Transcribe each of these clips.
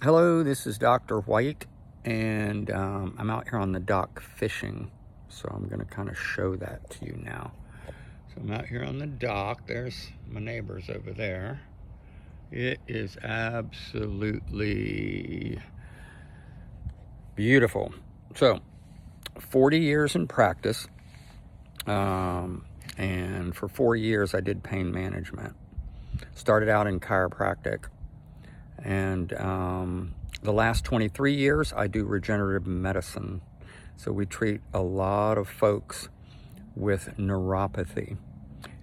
Hello, this is Dr. White, and I'm out here on the dock fishing, so I'm going to kind of show that to you now. So I'm out here on the dock. There's my neighbors over there. It is absolutely beautiful. So 40 years in practice, and for 4 years I did pain management. Started out in chiropractic, and the last 23 years I do regenerative medicine. So we treat a lot of folks with neuropathy.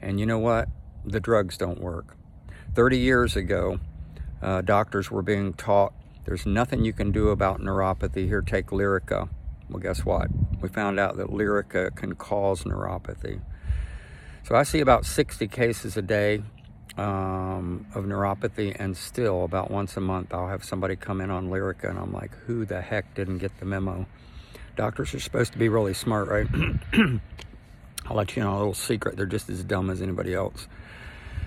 And you know what? The drugs don't work. 30 years ago, doctors were being taught there's nothing you can do about neuropathy. Here, take Lyrica. Well, guess what? We found out that Lyrica can cause neuropathy. So I see about 60 cases a day of neuropathy, and still about once a month I'll have somebody come in on Lyrica, and I'm like, who the heck didn't get the memo? Doctors are supposed to be really smart, right? I'll let you know a little secret. They're just as dumb as anybody else.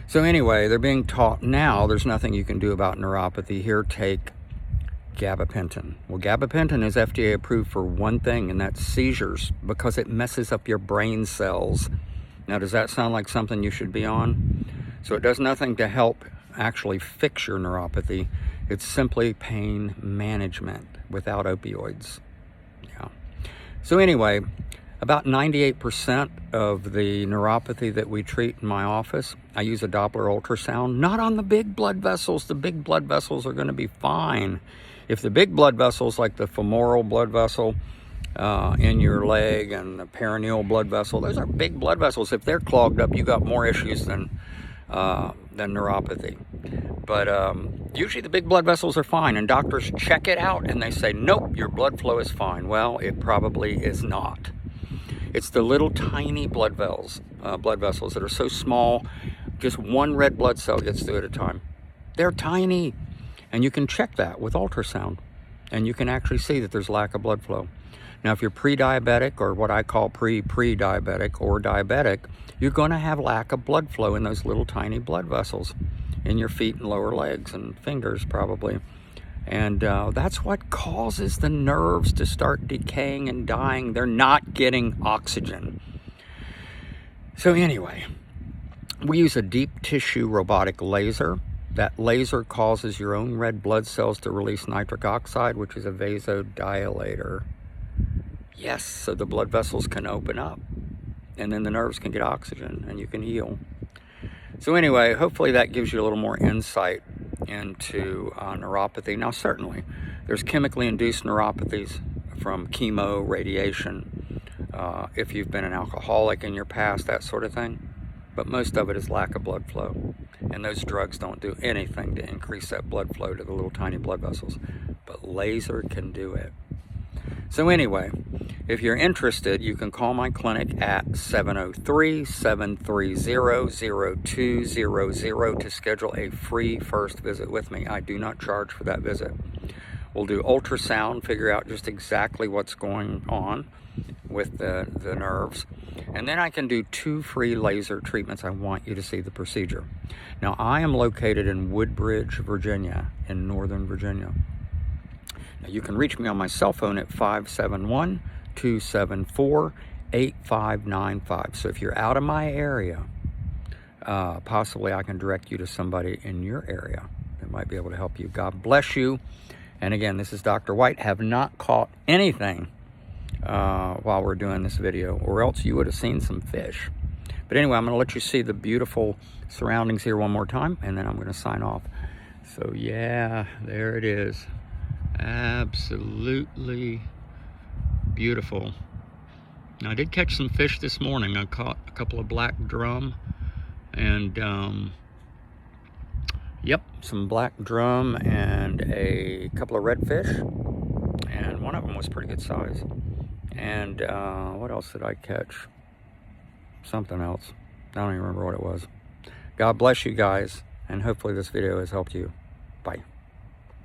So anyway, they're being taught now there's nothing you can do about neuropathy. Here, take gabapentin. Well, gabapentin is FDA approved for one thing, and that's seizures, because it messes up your brain cells. Now, does that sound like something you should be on? So it does nothing to help actually fix your neuropathy. It's simply pain management without opioids. Yeah. So anyway, about 98% of the neuropathy that we treat in my office, I use a Doppler ultrasound, not on the big blood vessels. The big blood vessels are going to be fine. If the big blood vessels, like the femoral blood vessel in your leg and the perineal blood vessel, those are big blood vessels. If they're clogged up, you got more issues than neuropathy. But usually the big blood vessels are fine, and doctors check it out and they say, nope, your blood flow is fine. Well, it probably is not. It's the little tiny blood vessels that are so small, just one red blood cell gets through at a time. They're tiny, and you can check that with ultrasound, and you can actually see that there's lack of blood flow. Now, if you're pre-diabetic, or what I call pre-diabetic or diabetic, you're going to have lack of blood flow in those little tiny blood vessels in your feet and lower legs and fingers probably. And that's what causes the nerves to start decaying and dying. They're not getting oxygen. So anyway, we use a deep tissue robotic laser. That laser causes your own red blood cells to release nitric oxide, which is a vasodilator. Yes, so the blood vessels can open up, and then the nerves can get oxygen, and you can heal. So anyway, hopefully that gives you a little more insight into neuropathy. Now, certainly, there's chemically induced neuropathies from chemo, radiation, if you've been an alcoholic in your past, that sort of thing. But most of it is lack of blood flow. And those drugs don't do anything to increase that blood flow to the little tiny blood vessels. But laser can do it. So anyway, if you're interested, you can call my clinic at 703-730-0200 to schedule a free first visit with me. I do not charge for that visit. We'll do ultrasound, figure out just exactly what's going on with the nerves. And then I can do 2 free laser treatments. I want you to see the procedure. Now, I am located in Woodbridge, Virginia, in Northern Virginia. Now, you can reach me on my cell phone at 571-274-8595. So if you're out of my area, possibly I can direct you to somebody in your area that might be able to help you. God bless you. And again, this is Dr. White. Have not caught anything while we're doing this video, or else you would have seen some fish. But anyway, I'm going to let you see the beautiful surroundings here one more time, and then I'm going to sign off. So yeah, there it is. Absolutely beautiful. Now, I did catch some fish this morning. I caught a couple of black drum, and yep, some black drum and a couple of redfish, and one of them was pretty good size. And what else did I catch? Something else. I don't even remember what it was. God bless you guys, and hopefully this video has helped you. Bye.